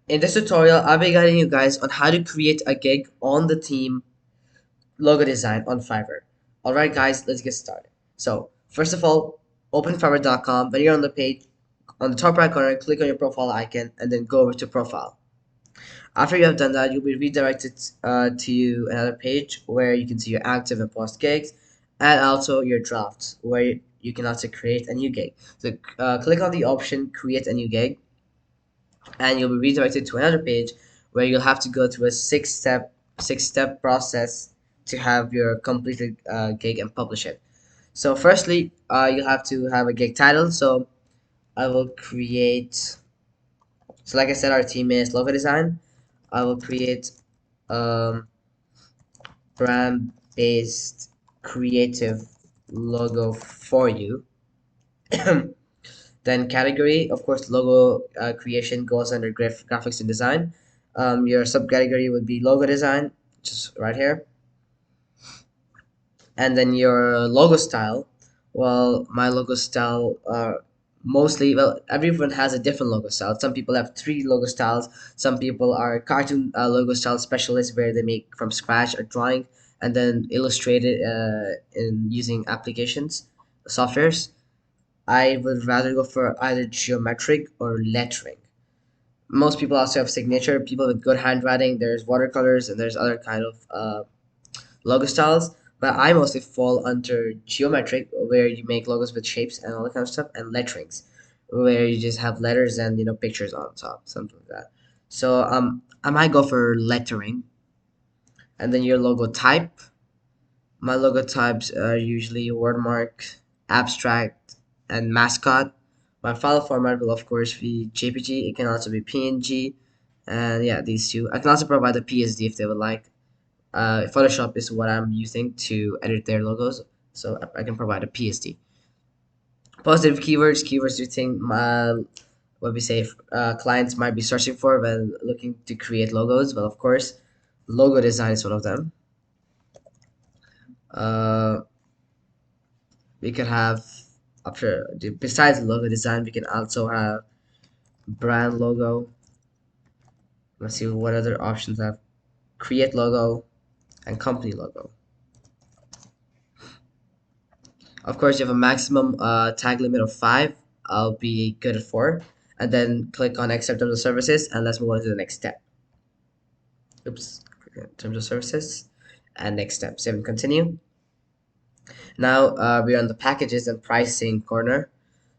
In this tutorial, I'll be guiding you guys on how to create a gig on the theme logo design on Fiverr. Alright guys, let's get started. So, first of all, open fiverr.com. When you're on the page, on the top right corner, click on your profile icon and then go over to profile. After you have done that, you'll be redirected to another page where you can see your active and post gigs and also your drafts where you can also create a new gig. So click on the option create a new gig and you'll be redirected to another page where you'll have to go through a six step process to have your completed gig and publish it. So firstly, you'll have to have a gig title. So I will create. So like I said, our team is logo design. I will create um, brand based creative logo for you. Then category, of course, logo creation goes under graphics and design. Your subcategory would be logo design, just right here. And then your logo style. Well, my logo style mostly, well, everyone has a different logo style. Some people have three logo styles. Some people are cartoon logo style specialists where they make from scratch a drawing and then illustrate it in using applications, softwares. I would rather go for either geometric or lettering. Most people also have signature. People with good handwriting. There's watercolors and there's other kind of logo styles. But I mostly fall under geometric, where you make logos with shapes and all that kind of stuff, and letterings, where you just have letters and pictures on top, something like that. So I might go for lettering, and then your logo type. My logo types are usually wordmark, abstract, and mascot. My file format will of course be JPG. It can also be PNG, and yeah, these two. I can also provide a PSD if they would like. Photoshop is what I'm using to edit their logos, so I can provide a PSD. Positive keywords, keywords you think what we say clients might be searching for when looking to create logos. Well, of course, logo design is one of them. Uh, we could have after besides logo design, we can also have brand logo. Let's see what other options I have. Create logo and company logo. Of course, you have a maximum tag limit of 5. I'll be good at 4. And then click on accept terms of services and let's move on to the next step. Oops, click on terms of services and next step. Save and continue. Now we're on the packages and pricing corner.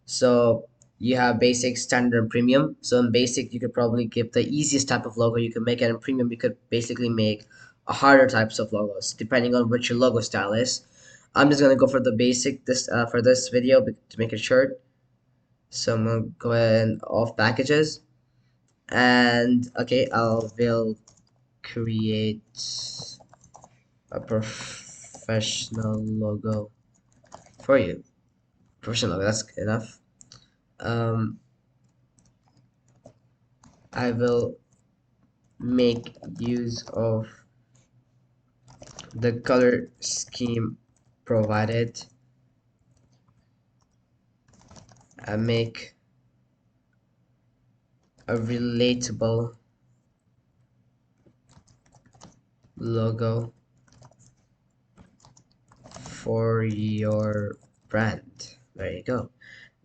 So you have basic, standard, and premium. So in basic, you could probably give the easiest type of logo you could make, and in premium, you could basically make a harder types of logos depending on what your logo style is. I'm just gonna go for the basic this for this video to make it short. So I'm gonna go ahead and off packages, and okay, will create a professional logo for you. Professional logo, that's enough. Um, I will make use of the color scheme provided and make a relatable logo for your brand. There you go.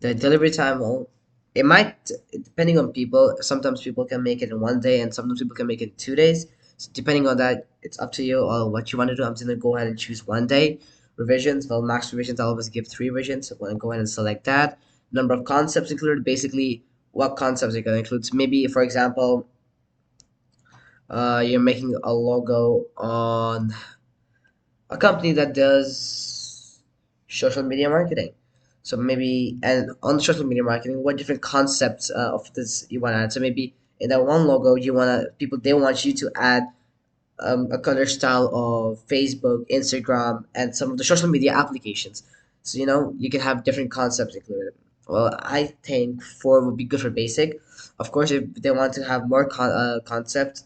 The delivery time, well, it might, depending on people, sometimes people can make it in 1 day and sometimes people can make it in 2 days. So depending on that, it's up to you or what you want to do. I'm just gonna go ahead and choose 1 day. Revisions, well, max revisions, I'll always give 3 revisions. So I'm gonna go ahead and select that. Number of concepts included, basically what concepts you're gonna include. So maybe, for example, you're making a logo on a company that does social media marketing. So maybe, and on social media marketing, what different concepts of this you want to add? So maybe in that one logo, you want to people they want you to add a color style of Facebook, Instagram, and some of the social media applications. So you can have different concepts included. Well, I think 4 would be good for basic. Of course, if they want to have more concepts,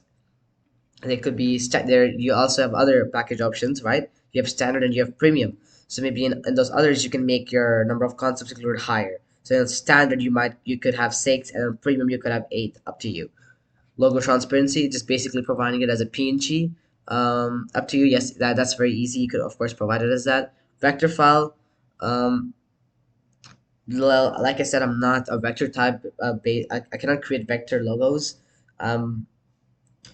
they could be there. You also have other package options, right? You have standard and you have premium. So maybe in those others, you can make your number of concepts included higher. So in standard, you could have 6, and in premium you could have 8. Up to you. Logo transparency, just basically providing it as a PNG. Up to you. Yes, that's very easy. You could of course provide it as that. Vector file. Um, like I said, I'm not a vector type. I cannot create vector logos. Um,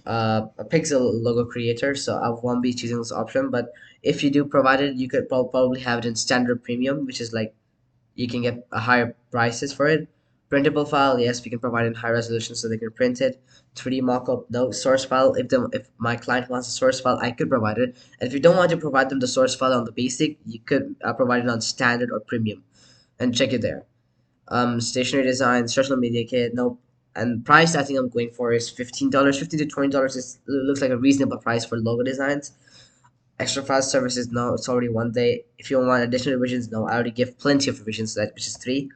a pixel logo creator, so I won't be choosing this option. But if you do provide it, you could probably have it in standard premium, which is like you can get a higher prices for it. Printable file, yes, we can provide in high resolution so they can print it. 3D mockup, no. Source file, if my client wants a source file, I could provide it. And if you don't want to provide them the source file on the basic, you could provide it on standard or premium and check it there. Stationery design, social media kit, nope. And price, I think I'm going for is $15. $15 to $20 is looks like a reasonable price for logo designs. Extra fast services, no, it's already 1 day. If you want additional revisions, no, I already give plenty of revisions, that which is three.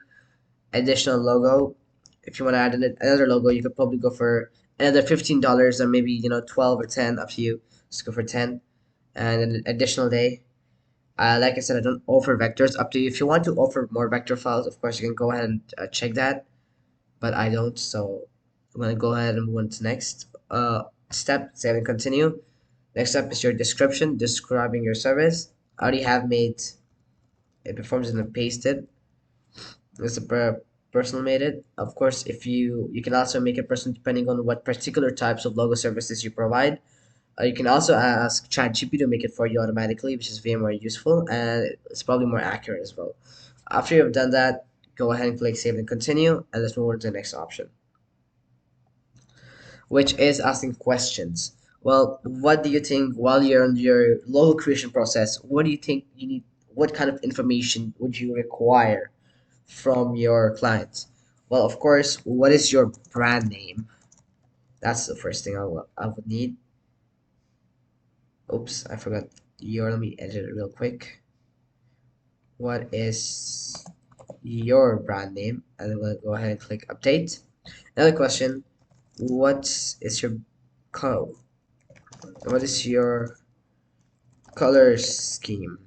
Additional logo, if you want to add another logo, you could probably go for another $15 or maybe 12 or 10, up to you. Just go for 10. And an additional day. Like I said, I don't offer vectors. Up to you. If you want to offer more vector files, of course you can go ahead and check that, but I don't. So I'm gonna go ahead and move on to next step. Save and continue. Next up is your description, describing your service. I already have made it performs in the pasted. It's a personal made it. Of course, if you can also make it personal depending on what particular types of logo services you provide. You can also ask ChatGPT to make it for you automatically, which is very more useful and it's probably more accurate as well. After you have done that, go ahead and click save and continue, and let's move on to the next option, which is asking questions. Well, what do you think while you're on your logo creation process? What do you think you need? What kind of information would you require from your clients? Well, of course, what is your brand name? That's the first thing I would need. Oops, I forgot your. Let me edit it real quick. What is your brand name? And I'm gonna go ahead and click update. Another question: What is your co? What is your color scheme?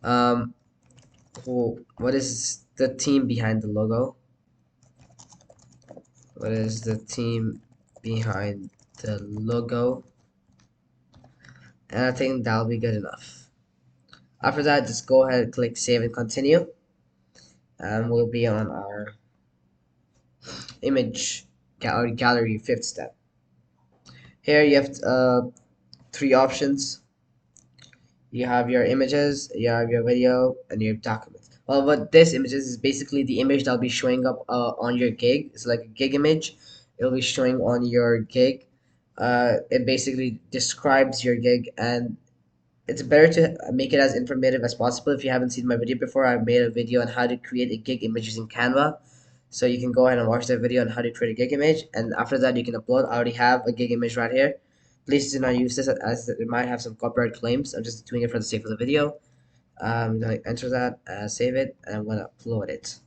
Um, what is the team behind the logo? What is the team behind the logo? And I think that'll be good enough. After that, just go ahead and click save and continue, and we'll be on our image gallery fifth step. Here you have three options. You have your images, you have your video, and your documents. Well, what this images is basically the image that'll be showing up on your gig. It's like a gig image. It'll be showing on your gig. It basically describes your gig, and it's better to make it as informative as possible. If you haven't seen my video before, I made a video on how to create a gig image using Canva. So you can go ahead and watch that video on how to create a gig image, and after that you can upload. I already have a gig image right here. Please do not use this as it might have some copyright claims. I'm just doing it for the sake of the video. I'm gonna enter that, save it, and I'm gonna upload it.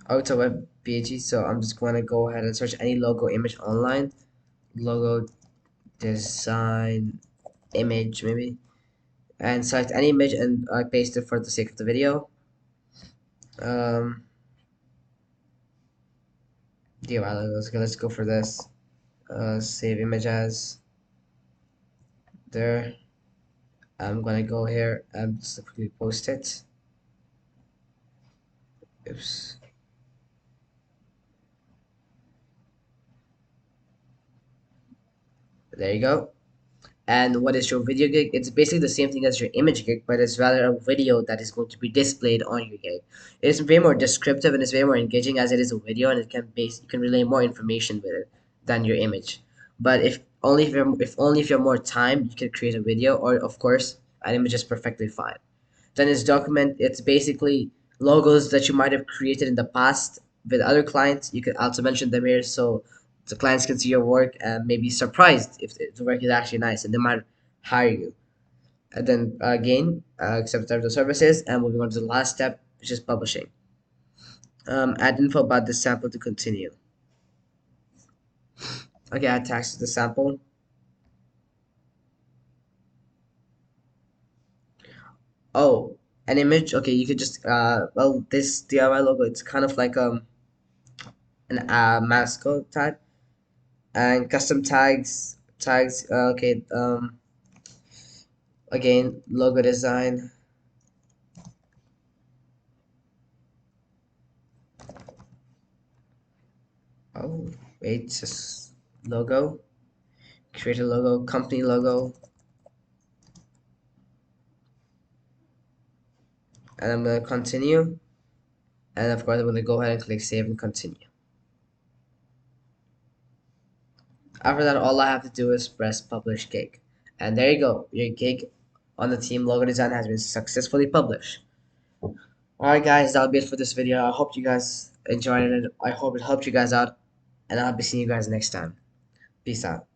Oh, it's a web page, so I'm just gonna go ahead and search any logo image online. Logo design image maybe, and select any image and I paste it for the sake of the video. Um, yeah, well, let's go for this. Save image as there. I'm gonna go here and just quickly post it. Oops. There you go. And what is your video gig? It's basically the same thing as your image gig, but it's rather a video that is going to be displayed on your gig. It is way more descriptive and it's way more engaging as it is a video, and it can you can relay more information with it than your image. But if only if you have more time, you can create a video, or of course, an image is perfectly fine. Then it's document. It's basically logos that you might have created in the past with other clients. You could also mention them here so the clients can see your work and maybe surprised if the work is actually nice and they might hire you. And then again, accept terms of services, and moving on to the last step, which is publishing. Add info about the sample to continue. Okay, add tags to the sample. Oh, an image. Okay, you could just well, this DIY logo, it's kind of like an mascot type, and custom tags. Okay, again, logo design. Oh, wait, just logo. Create a logo, company logo, and I'm gonna continue. And of course, I'm gonna go ahead and click save and continue. After that, all I have to do is press publish gig. And there you go. Your gig on the team logo design has been successfully published. Alright guys, that'll be it for this video. I hope you guys enjoyed it. I hope it helped you guys out. And I'll be seeing you guys next time. Peace out.